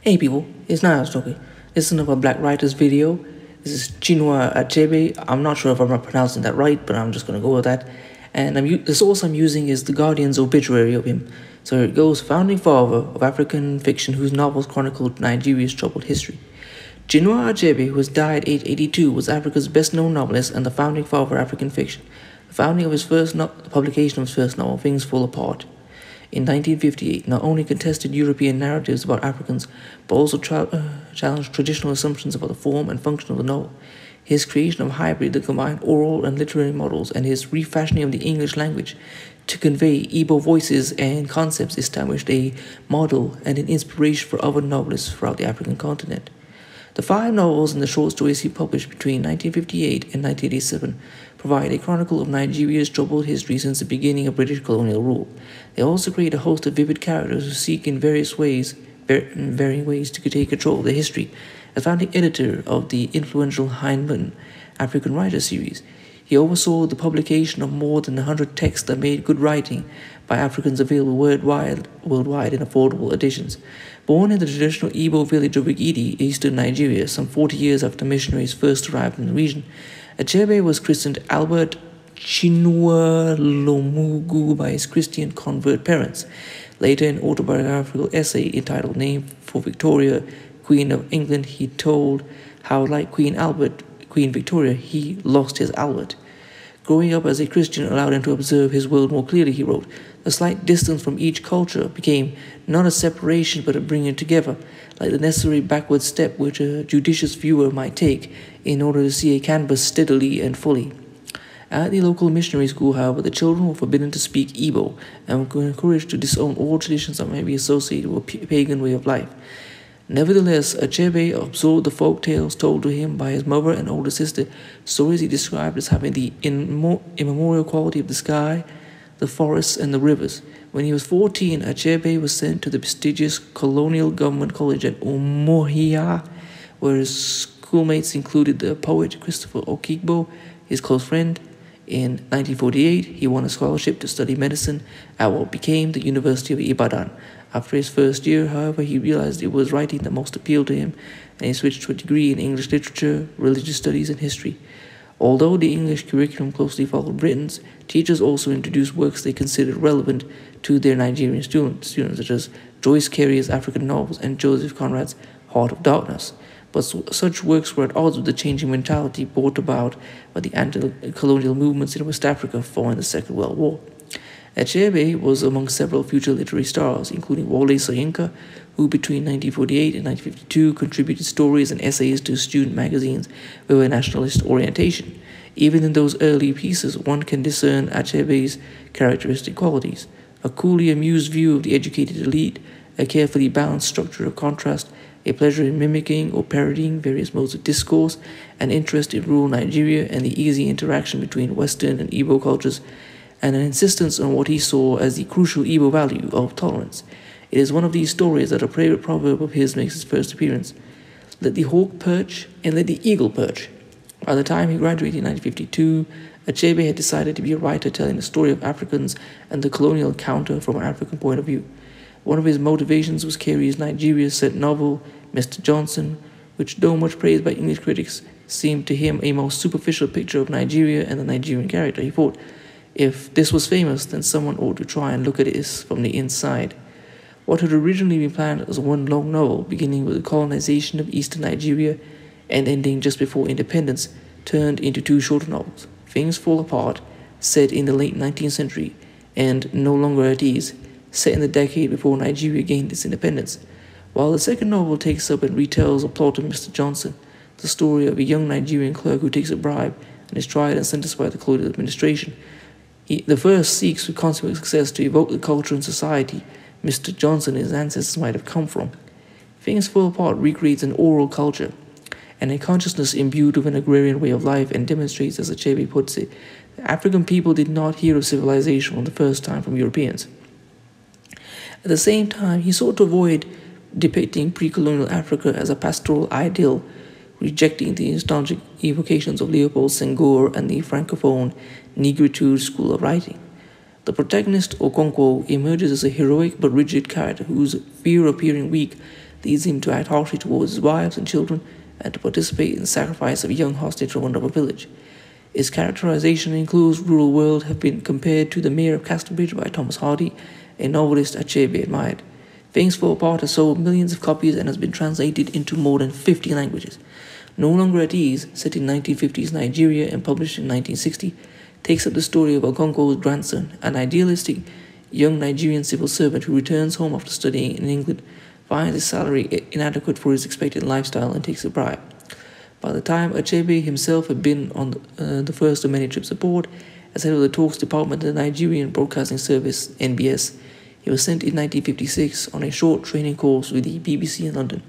Hey people, it's NIyas713. This is another Black Writers video. This is Chinua Achebe. I'm not sure if I'm pronouncing that right, but I'm just going to go with that. And the source I'm using is The Guardian's obituary of him. So it goes, founding father of African fiction whose novels chronicled Nigeria's troubled history. Chinua Achebe, who has died aged 82, was Africa's best-known novelist and the founding father of African fiction. The founding of his publication of his first novel, Things Fall Apart, in 1958, not only contested European narratives about Africans, but also challenged traditional assumptions about the form and function of the novel. His creation of hybrid that combined oral and literary models and his refashioning of the English language to convey Igbo voices and concepts established a model and an inspiration for other novelists throughout the African continent. The 5 novels and the short stories he published between 1958 and 1987 provide a chronicle of Nigeria's troubled history since the beginning of British colonial rule. They also create a host of vivid characters who seek in varying ways to take control of their history. As founding editor of the influential Heinlein African Writer series, he oversaw the publication of more than 100 texts that made good writing by Africans available worldwide in affordable editions. Born in the traditional Igbo village of Igidi, eastern Nigeria, some 40 years after missionaries first arrived in the region, Achebe was christened Albert Chinua Lomugu by his Christian convert parents. Later, in an autobiographical essay entitled Name for Victoria, Queen of England, he told how, like Queen Victoria, he lost his Albert. Growing up as a Christian allowed him to observe his world more clearly, he wrote. The slight distance from each culture became not a separation but a bringing together, like the necessary backward step which a judicious viewer might take in order to see a canvas steadily and fully. At the local missionary school, however, the children were forbidden to speak Igbo and were encouraged to disown all traditions that might be associated with a pagan way of life. Nevertheless, Achebe absorbed the folk tales told to him by his mother and older sister, stories he described as having the immemorial quality of the sky, the forests, and the rivers. When he was 14, Achebe was sent to the prestigious colonial government college at Umuahia, where his schoolmates included the poet Christopher Okigbo, his close friend. In 1948, he won a scholarship to study medicine at what became the University of Ibadan. After his first year, however, he realized it was writing that most appealed to him, and he switched to a degree in English literature, religious studies, and history. Although the English curriculum closely followed Britain's, teachers also introduced works they considered relevant to their Nigerian students such as Joyce Carey's African novels and Joseph Conrad's Heart of Darkness. But such works were at odds with the changing mentality brought about by the anti-colonial movements in West Africa following the Second World War. Achebe was among several future literary stars, including Wole Soyinka, who between 1948 and 1952 contributed stories and essays to student magazines with a nationalist orientation. Even in those early pieces, one can discern Achebe's characteristic qualities: a coolly amused view of the educated elite, a carefully balanced structure of contrast, a pleasure in mimicking or parodying various modes of discourse, an interest in rural Nigeria and the easy interaction between Western and Igbo cultures, and an insistence on what he saw as the crucial Igbo value of tolerance. It is one of these stories that a favorite proverb of his makes its first appearance: let the hawk perch and let the eagle perch. By the time he graduated in 1952, Achebe had decided to be a writer telling the story of Africans and the colonial encounter from an African point of view. One of his motivations was Carey's Nigeria-set novel, Mr. Johnson, which, though much praised by English critics, seemed to him a most superficial picture of Nigeria and the Nigerian character. He thought, if this was famous, then someone ought to try and look at it from the inside. What had originally been planned as one long novel, beginning with the colonization of eastern Nigeria and ending just before independence, turned into 2 shorter novels, Things Fall Apart, set in the late 19th century, and No Longer at Ease, set in the decade before Nigeria gained its independence. While the second novel takes up and retells the plot of Mr. Johnson, the story of a young Nigerian clerk who takes a bribe and is tried and sentenced by the colonial administration. The first seeks with consummate success to evoke the culture and society Mr. Johnson and his ancestors might have come from. Things Fall Apart recreates an oral culture and a consciousness imbued with an agrarian way of life and demonstrates, as Achebe puts it, that African people did not hear of civilization for the first time from Europeans. At the same time, he sought to avoid depicting pre-colonial Africa as a pastoral ideal, rejecting the nostalgic evocations of Leopold Senghor and the francophone Negritude school of writing. The protagonist, Okonkwo, emerges as a heroic but rigid character whose fear of appearing weak leads him to act harshly towards his wives and children and to participate in the sacrifice of a young hostage from another village. His characterization includes rural world have been compared to The Mayor of Casterbridge by Thomas Hardy, a novelist Achebe admired. Things Fall Apart has sold millions of copies and has been translated into more than 50 languages. No Longer at Ease, set in 1950s Nigeria and published in 1960, takes up the story of Ogongo's grandson, an idealistic young Nigerian civil servant who returns home after studying in England, finds his salary inadequate for his expected lifestyle, and takes a bribe. By the time Achebe himself had been on the first of many trips abroad, as head of the talks department of the Nigerian Broadcasting Service, NBS, he was sent in 1956 on a short training course with the BBC in London.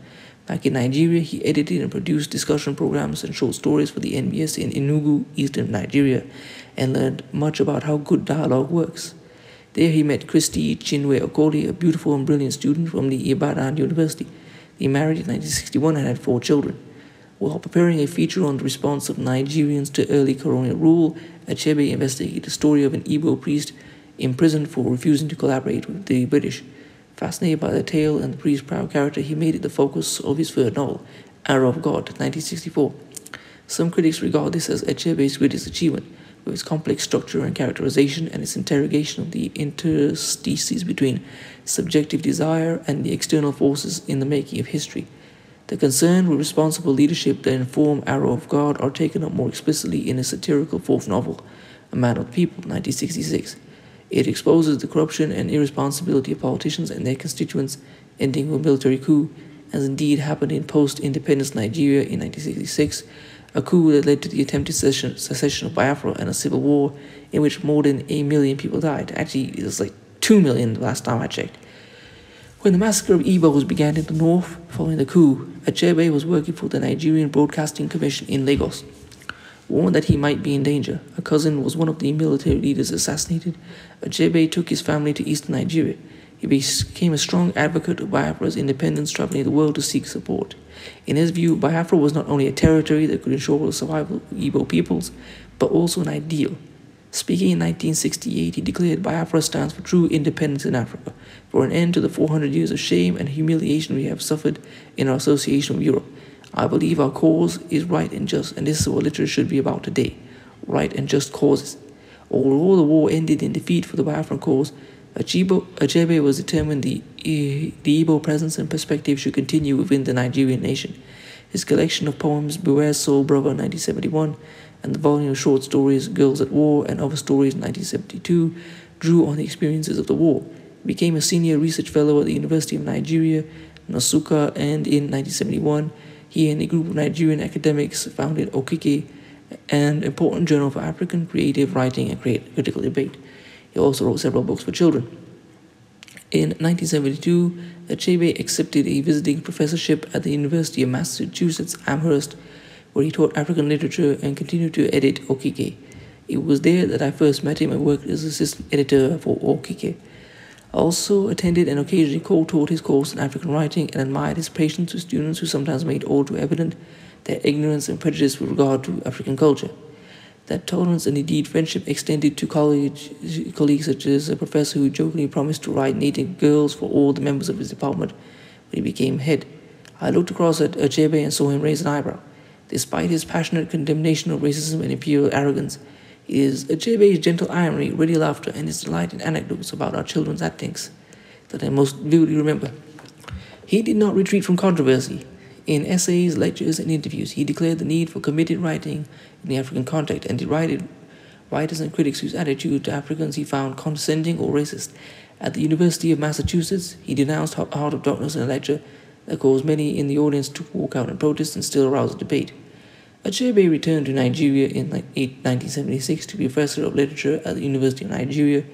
Back in Nigeria, he edited and produced discussion programs and short stories for the NBS in Enugu, eastern Nigeria, and learned much about how good dialogue works. There he met Christy Chinua Okoli, a beautiful and brilliant student from the Ibadan University. They married in 1961 and had 4 children. While preparing a feature on the response of Nigerians to early colonial rule, Achebe investigated the story of an Igbo priest imprisoned for refusing to collaborate with the British. Fascinated by the tale and the priest's proud character, he made it the focus of his third novel, Arrow of God, 1964. Some critics regard this as Achebe's greatest achievement, with its complex structure and characterization and its interrogation of the interstices between subjective desire and the external forces in the making of history. The concern with responsible leadership that inform Arrow of God are taken up more explicitly in his satirical fourth novel, A Man of the People, 1966. It exposes the corruption and irresponsibility of politicians and their constituents, ending with a military coup, as indeed happened in post-independence Nigeria in 1966, a coup that led to the attempted secession of Biafra and a civil war in which more than 1 million people died. Actually, it was like 2 million the last time I checked. When the massacre of Igbos began in the north following the coup, Achebe was working for the Nigerian Broadcasting Commission in Lagos. Warned that he might be in danger, a cousin was one of the military leaders assassinated. Achebe took his family to eastern Nigeria. He became a strong advocate of Biafra's independence, traveling the world to seek support. In his view, Biafra was not only a territory that could ensure the survival of Igbo peoples, but also an ideal. Speaking in 1968, he declared Biafra stands for true independence in Africa, for an end to the 400 years of shame and humiliation we have suffered in our association with Europe. I believe our cause is right and just, and this is what literature should be about today, right and just causes. Although the war ended in defeat for the Biafran cause, Achebe was determined the Igbo presence and perspective should continue within the Nigerian nation. His collection of poems, Beware Soul Brother, 1971, and the volume of short stories, Girls at War and Other Stories, 1972, drew on the experiences of the war. He became a senior research fellow at the University of Nigeria, Nsukka, and in 1971, he and a group of Nigerian academics founded Okike, an important journal for African creative writing and critical debate. He also wrote several books for children. In 1972, Achebe accepted a visiting professorship at the University of Massachusetts Amherst, where he taught African literature and continued to edit Okike. It was there that I first met him and worked as assistant editor for Okike. I also attended and occasionally co-taught his course in African writing and admired his patience with students who sometimes made all too evident their ignorance and prejudice with regard to African culture. That tolerance and indeed friendship extended to colleagues such as a professor who jokingly promised to write native girls for all the members of his department when he became head. I looked across at Achebe and saw him raise an eyebrow. Despite his passionate condemnation of racism and imperial arrogance, it is Achebe's gentle irony, ready laughter, and his delight in anecdotes about our children's actings that I most vividly remember. He did not retreat from controversy. In essays, lectures, and interviews, he declared the need for committed writing in the African context and derided writers and critics whose attitude to Africans he found condescending or racist. At the University of Massachusetts, he denounced Heart of Darkness in a lecture that caused many in the audience to walk out and protest and still aroused debate. Achebe returned to Nigeria in 1976 to be professor of literature at the University of Nigeria,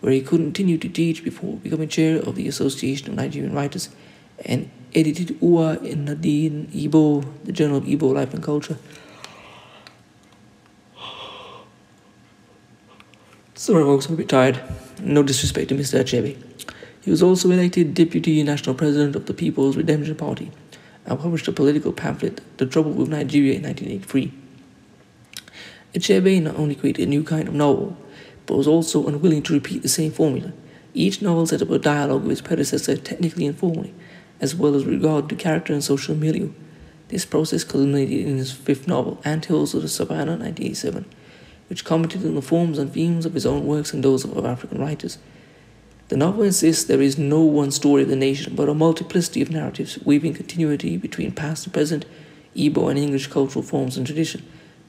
where he continued to teach before becoming chair of the Association of Nigerian Writers and edited Uwa in Nadine Igbo, the Journal of Igbo Life and Culture. Sorry folks, I'm a bit tired. No disrespect to Mr. Achebe. He was also elected Deputy National President of the People's Redemption Party and published a political pamphlet, The Trouble with Nigeria, in 1983. Achebe not only created a new kind of novel, but was also unwilling to repeat the same formula. Each novel set up a dialogue with its predecessor technically and formally, as well as regard to character and social milieu. This process culminated in his fifth novel, Anthills of the Savannah, 1987, which commented on the forms and themes of his own works and those of African writers. The novel insists there is no one story of the nation, but a multiplicity of narratives, weaving continuity between past and present, Igbo and English cultural forms and tradition.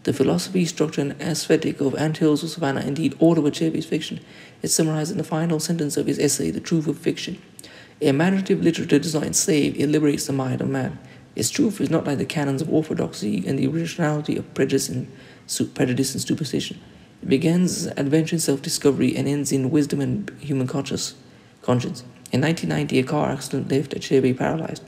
The philosophy, structure, and aesthetic of Anthills of Savannah, indeed all of Achebe's fiction, is summarized in the final sentence of his essay, The Truth of Fiction. A imaginative literature designed save, it liberates the mind of man. Its truth is not like the canons of orthodoxy and the originality of prejudice and superstition. It begins adventure in self-discovery and ends in wisdom and human conscience. In 1990, a car accident left Achebe paralyzed.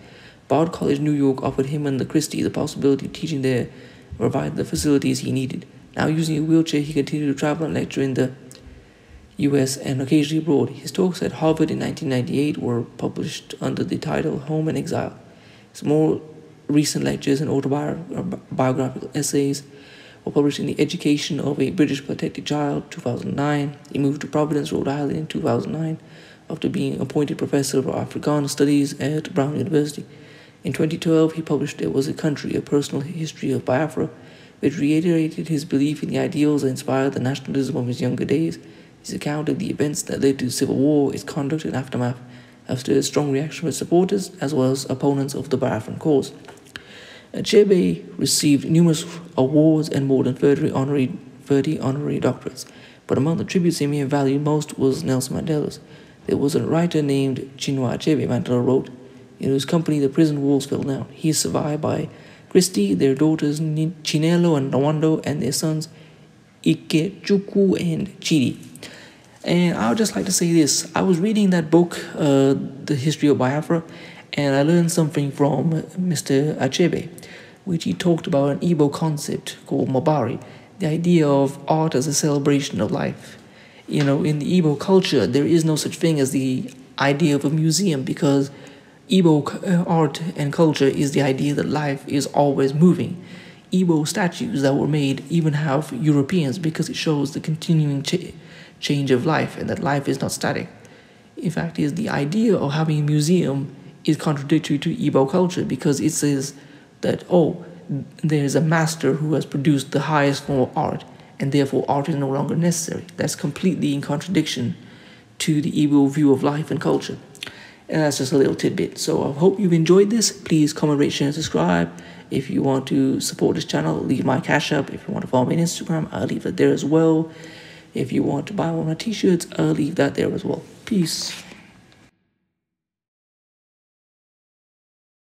Bard College, New York, offered him and the Christie the possibility of teaching there and provide the facilities he needed. Now using a wheelchair, he continued to travel and lecture in the U.S. and occasionally abroad. His talks at Harvard in 1998 were published under the title Home and Exile. His more recent lectures and autobiographical essays were published in The Education of a British Protected Child, 2009. He moved to Providence, Rhode Island in 2009 after being appointed professor of Africana Studies at Brown University. In 2012, he published There Was a Country, A Personal History of Biafra, which reiterated his belief in the ideals that inspired the nationalism of his younger days. His account of the events that led to the Civil War, its conduct and aftermath, have stirred strong reaction from supporters as well as opponents of the Biafran cause. Achebe received numerous awards and more than 30 honorary doctorates, but among the tributes he may have valued most was Nelson Mandela's. There was a writer named Chinua Achebe, Mandela wrote, in whose company the prison walls fell down. He is survived by Christie, their daughters Chinelo and Nwando, and their sons Ikechukwu and Chidi. And I would just like to say this. I was reading that book, The History of Biafra, and I learned something from Mr. Achebe, which he talked about an Igbo concept called Mobari, the idea of art as a celebration of life. You know, in the Igbo culture, there is no such thing as the idea of a museum, because Igbo art and culture is the idea that life is always moving. Igbo statues that were made even have Europeans because it shows the continuing change of life and that life is not static. In fact, is the idea of having a museum is contradictory to Igbo culture because it says that, oh, there's a master who has produced the highest form of art and therefore art is no longer necessary. That's completely in contradiction to the Igbo view of life and culture. And that's just a little tidbit. So I hope you've enjoyed this. Please comment, rate, share, and subscribe. If you want to support this channel, leave my Cash App. If you want to follow me on Instagram, I'll leave it there as well. If you want to buy one of my t-shirts, I'll leave that there as well. Peace.